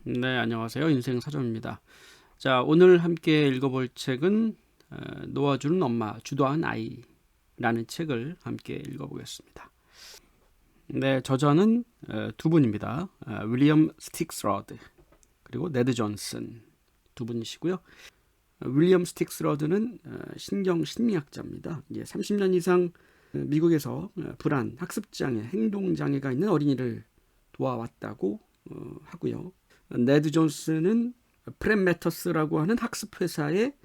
네, 안녕하세요. 인생 서점입니다. 자, 오늘 함께 읽어볼 책은 놓아주는 엄마, 주도한 아이라는 책을 함께 읽어보겠습니다. 네, 저자는 두 분입니다. 윌리엄 스틱스러드 그리고 네드 존슨 두 분이시고요. 윌리엄 스틱스러드는 신경 심리학자입니다. 30년 이상 미국에서 불안, 학습장애, 행동장애가 있는 어린이를 도와왔다고 하고요. 네드 존스는 프랩 매터스라고 하는 학습회사의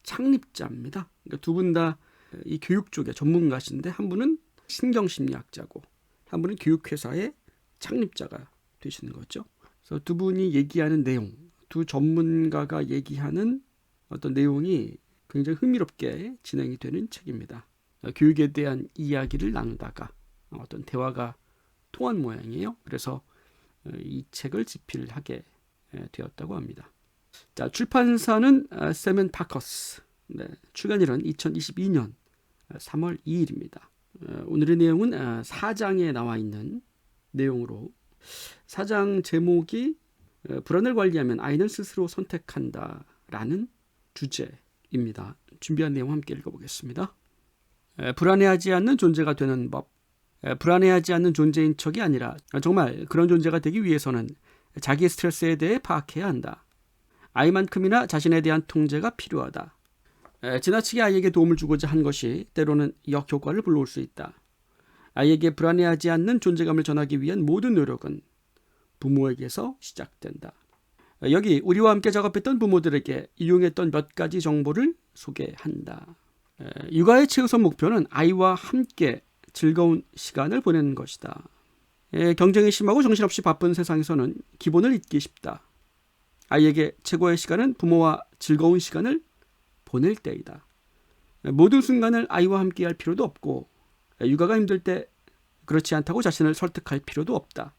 창립자입니다. 그러니까 두 분 다 이 교육 쪽의 전문가신데 한 분은 신경심리학자고 한 분은 교육회사의 창립자가 되시는 거죠. 그래서 두 분이 얘기하는 내용, 두 전문가가 얘기하는 어떤 내용이 굉장히 흥미롭게 진행이 되는 책입니다. 교육에 대한 이야기를 나누다가 어떤 대화가 통한 모양이에요. 그래서 이 책을 집필하게 되었다고 합니다. 자, 출판사는 세멘파커스. 네, 출간일은 2022년 3월 2일입니다. 오늘의 내용은 4장에 나와 있는 내용으로, 4장 제목이 불안을 관리하면 아이는 스스로 선택한다라는 주제입니다. 준비한 내용 함께 읽어보겠습니다. 불안해하지 않는 존재가 되는 법. 불안해하지 않는 존재인 척이 아니라 정말 그런 존재가 되기 위해서는 자기의 스트레스에 대해 파악해야 한다. 아이만큼이나 자신에 대한 통제가 필요하다. 지나치게 아이에게 도움을 주고자 한 것이 때로는 역효과를 불러올 수 있다. 아이에게 불안해하지 않는 존재감을 전하기 위한 모든 노력은 부모에게서 시작된다. 여기 우리와 함께 작업했던 부모들에게 이용했던 몇 가지 정보를 소개한다. 육아의 최우선 목표는 아이와 함께 즐거운 시간을 보내는 것이다. 경쟁이 심하고 정신없이 바쁜 세상에서는 기본을 잊기 쉽다. 아이에게 최고의 시간은 부모와 즐거운 시간을 보낼 때이다. 모든 순간을 아이와 함께 할 필요도 없고 육아가 힘들 때 그렇지 않다고 자신을 설득할 필요도 없다.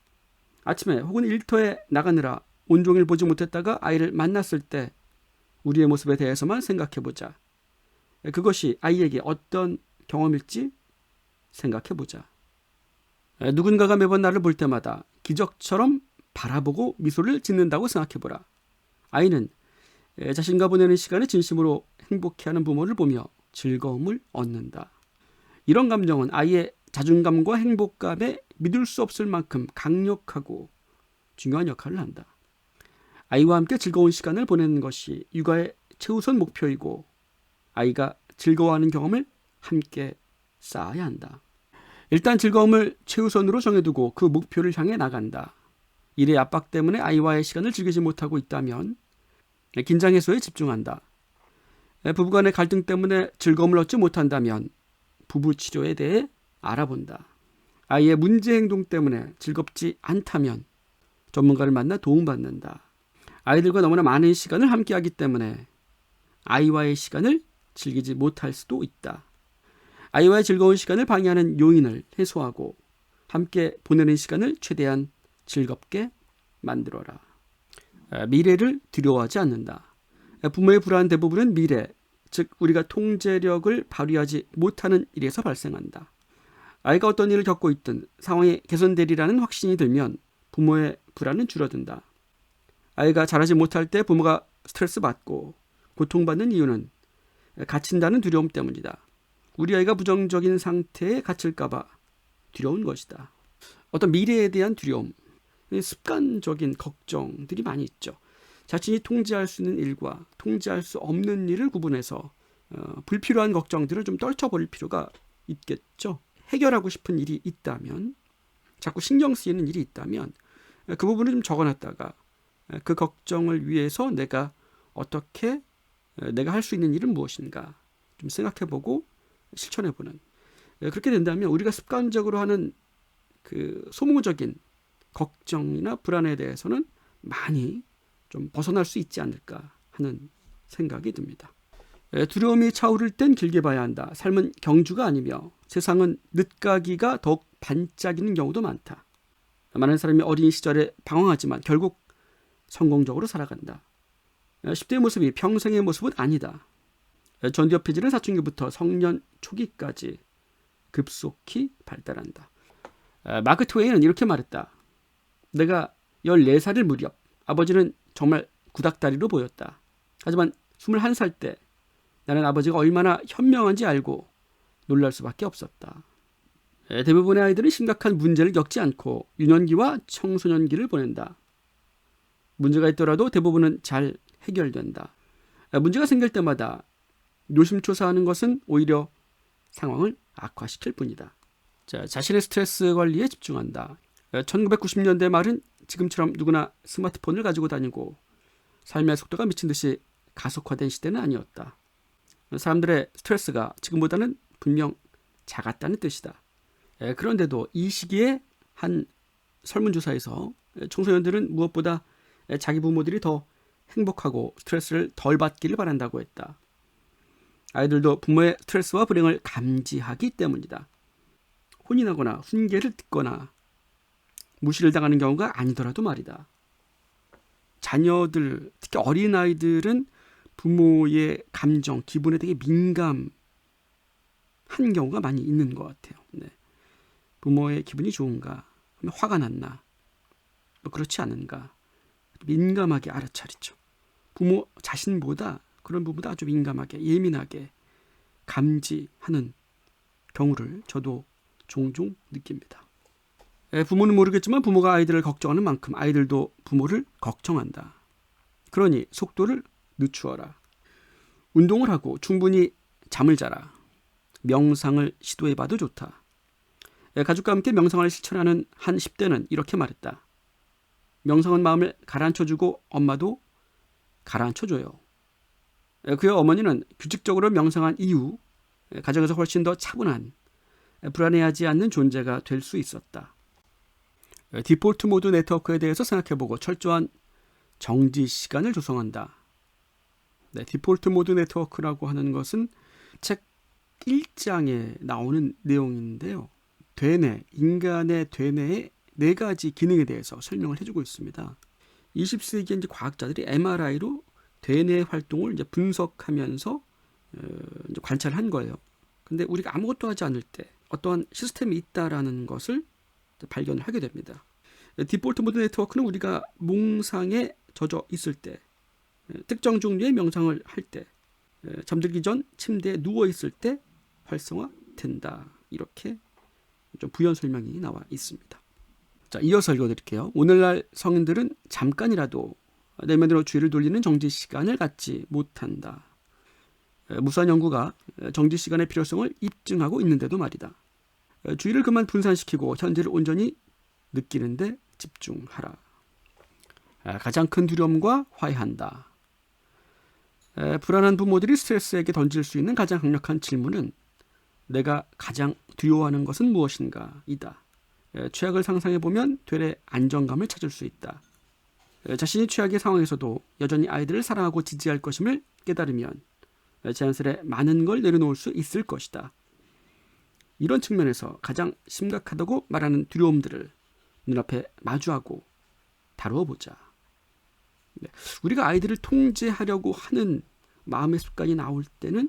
아침에 혹은 일터에 나가느라 온종일 보지 못했다가 아이를 만났을 때 우리의 모습에 대해서만 생각해보자. 그것이 아이에게 어떤 경험일지 생각해보자. 누군가가 매번 나를 볼 때마다 기적처럼 바라보고 미소를 짓는다고 생각해보라. 아이는 자신과 보내는 시간을 진심으로 행복해하는 부모를 보며 즐거움을 얻는다. 이런 감정은 아이의 자존감과 행복감에 믿을 수 없을 만큼 강력하고 중요한 역할을 한다. 아이와 함께 즐거운 시간을 보내는 것이 육아의 최우선 목표이고 아이가 즐거워하는 경험을 함께 쌓아야 한다. 일단 즐거움을 최우선으로 정해두고 그 목표를 향해 나간다. 일의 압박 때문에 아이와의 시간을 즐기지 못하고 있다면 긴장 해소에 집중한다. 부부간의 갈등 때문에 즐거움을 얻지 못한다면 부부 치료에 대해 알아본다. 아이의 문제 행동 때문에 즐겁지 않다면 전문가를 만나 도움받는다. 아이들과 너무나 많은 시간을 함께하기 때문에 아이와의 시간을 즐기지 못할 수도 있다. 아이와의 즐거운 시간을 방해하는 요인을 해소하고 함께 보내는 시간을 최대한 즐겁게 만들어라. 미래를 두려워하지 않는다. 부모의 불안 대부분은 미래, 즉 우리가 통제력을 발휘하지 못하는 일에서 발생한다. 아이가 어떤 일을 겪고 있든 상황이 개선되리라는 확신이 들면 부모의 불안은 줄어든다. 아이가 잘하지 못할 때 부모가 스트레스 받고 고통받는 이유는 갇힌다는 두려움 때문이다. 우리 아이가 부정적인 상태에 갇힐까봐 두려운 것이다. 어떤 미래에 대한 두려움, 습관적인 걱정들이 많이 있죠. 자신이 통제할 수 있는 일과 통제할 수 없는 일을 구분해서 불필요한 걱정들을 좀 떨쳐버릴 필요가 있겠죠. 해결하고 싶은 일이 있다면, 자꾸 신경 쓰이는 일이 있다면 그 부분을 좀 적어놨다가 그 걱정을 위해서 내가 어떻게 내가 할 수 있는 일은 무엇인가 좀 생각해보고 실천해보는, 그렇게 된다면 우리가 습관적으로 하는 그 소모적인 걱정이나 불안에 대해서는 많이 좀 벗어날 수 있지 않을까 하는 생각이 듭니다. 두려움이 차오를 땐 길게 봐야 한다. 삶은 경주가 아니며 세상은 늦가기가 더욱 반짝이는 경우도 많다. 많은 사람이 어린 시절에 방황하지만 결국 성공적으로 살아간다. 10대의 모습이 평생의 모습은 아니다. 전두엽 폐질은 사춘기부터 성년 초기까지 급속히 발달한다. 마크 트웨인은 이렇게 말했다. 내가 14살일 무렵 아버지는 정말 구닥다리로 보였다. 하지만 21살 때 나는 아버지가 얼마나 현명한지 알고 놀랄 수밖에 없었다. 대부분의 아이들은 심각한 문제를 겪지 않고 유년기와 청소년기를 보낸다. 문제가 있더라도 대부분은 잘 해결된다. 문제가 생길 때마다 노심초사하는 것은 오히려 상황을 악화시킬 뿐이다. 자, 자신의 스트레스 관리에 집중한다. 1990년대 말은 지금처럼 누구나 스마트폰을 가지고 다니고 삶의 속도가 미친 듯이 가속화된 시대는 아니었다. 사람들의 스트레스가 지금보다는 분명 작았다는 뜻이다. 그런데도 이 시기에 한 설문조사에서 청소년들은 무엇보다 자기 부모들이 더 행복하고 스트레스를 덜 받기를 바란다고 했다. 아이들도 부모의 스트레스와 불행을 감지하기 때문이다. 혼이 나거나 훈계를 듣거나 무시를 당하는 경우가 아니더라도 말이다. 자녀들, 특히 어린아이들은 부모의 감정, 기분에 되게 민감한 경우가 많이 있는 것 같아요. 네. 부모의 기분이 좋은가? 화가 났나? 그렇지 않은가? 민감하게 알아차리죠. 부모 자신보다 그런 부분보다 아주 민감하게 예민하게 감지하는 경우를 저도 종종 느낍니다. 부모는 모르겠지만 부모가 아이들을 걱정하는 만큼 아이들도 부모를 걱정한다. 그러니 속도를 늦추어라. 운동을 하고 충분히 잠을 자라. 명상을 시도해봐도 좋다. 가족과 함께 명상을 실천하는 한 10대는 이렇게 말했다. 명상은 마음을 가라앉혀주고 엄마도 가라앉혀줘요. 그의 어머니는 규칙적으로 명상한 이후 가정에서 훨씬 더 차분한, 불안해하지 않는 존재가 될 수 있었다. 디폴트 모드 네트워크에 대해서 생각해보고 철저한 정지 시간을 조성한다. 네, 디폴트 모드 네트워크라고 하는 것은 책 1장에 나오는 내용인데요. 되뇌, 인간의 되뇌의 4가지 기능에 대해서 설명을 해주고 있습니다. 20세기에 이제 과학자들이 MRI로 되뇌 활동을 이제 분석하면서 이제 관찰한 거예요. 근데 우리가 아무것도 하지 않을 때 어떠한 시스템이 있다라는 것을 발견을 하게 됩니다. 디폴트 모드 네트워크는 우리가 몽상에 젖어 있을 때, 특정 종류의 명상을 할 때, 잠들기 전 침대에 누워 있을 때 활성화된다. 이렇게 좀 부연 설명이 나와 있습니다. 자, 이어서 읽어드릴게요. 오늘날 성인들은 잠깐이라도 내면으로 주의를 돌리는 정지 시간을 갖지 못한다. 무수한 연구가 정지 시간의 필요성을 입증하고 있는데도 말이다. 주의를 그만 분산시키고 현재를 온전히 느끼는데 집중하라. 가장 큰 두려움과 화해한다. 불안한 부모들이 스트레스에게 던질 수 있는 가장 강력한 질문은 내가 가장 두려워하는 것은 무엇인가? 이다. 최악을 상상해보면 되레 안정감을 찾을 수 있다. 자신이 최악의 상황에서도 여전히 아이들을 사랑하고 지지할 것임을 깨달으면 자연스레 많은 걸 내려놓을 수 있을 것이다. 이런 측면에서 가장 심각하다고 말하는 두려움들을 눈앞에 마주하고 다루어보자. 우리가 아이들을 통제하려고 하는 마음의 습관이 나올 때는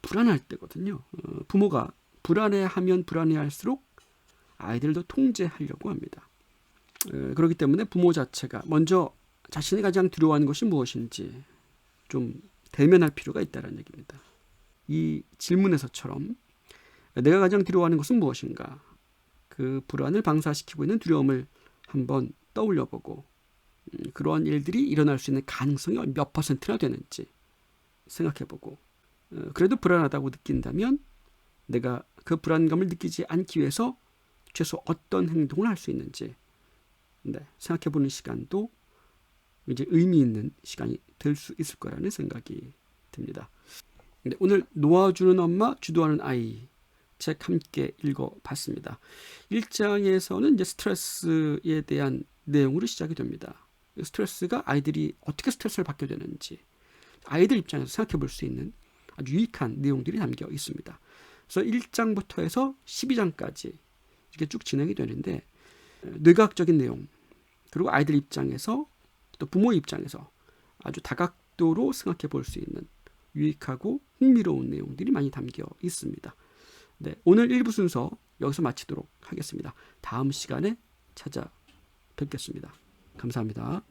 불안할 때거든요. 부모가 불안해하면 불안해할수록 아이들도 통제하려고 합니다. 그렇기 때문에 부모 자체가 먼저 자신이 가장 두려워하는 것이 무엇인지 좀 대면할 필요가 있다는 얘기입니다. 이 질문에서처럼 내가 가장 두려워하는 것은 무엇인가? 그 불안을 방사시키고 있는 두려움을 한번 떠올려보고 그러한 일들이 일어날 수 있는 가능성이 몇 %나 되는지 생각해보고 그래도 불안하다고 느낀다면 내가 그 불안감을 느끼지 않기 위해서 최소 어떤 행동을 할 수 있는지 생각해보는 시간도 이제 의미 있는 시간이 될 수 있을 거라는 생각이 듭니다. 오늘 놓아주는 엄마, 주도하는 아이 책 함께 읽어봤습니다. 1장에서는 이제 스트레스에 대한 내용으로 시작이 됩니다. 스트레스가 아이들이 어떻게 스트레스를 받게 되는지 아이들 입장에서 생각해 볼 수 있는 아주 유익한 내용들이 담겨 있습니다. 그래서 1장부터 해서 12장까지 이렇게 쭉 진행이 되는데 뇌과학적인 내용 그리고 아이들 입장에서 또 부모 입장에서 아주 다각도로 생각해 볼 수 있는 유익하고 흥미로운 내용들이 많이 담겨 있습니다. 네, 오늘 1부 순서 여기서 마치도록 하겠습니다. 다음 시간에 찾아뵙겠습니다. 감사합니다.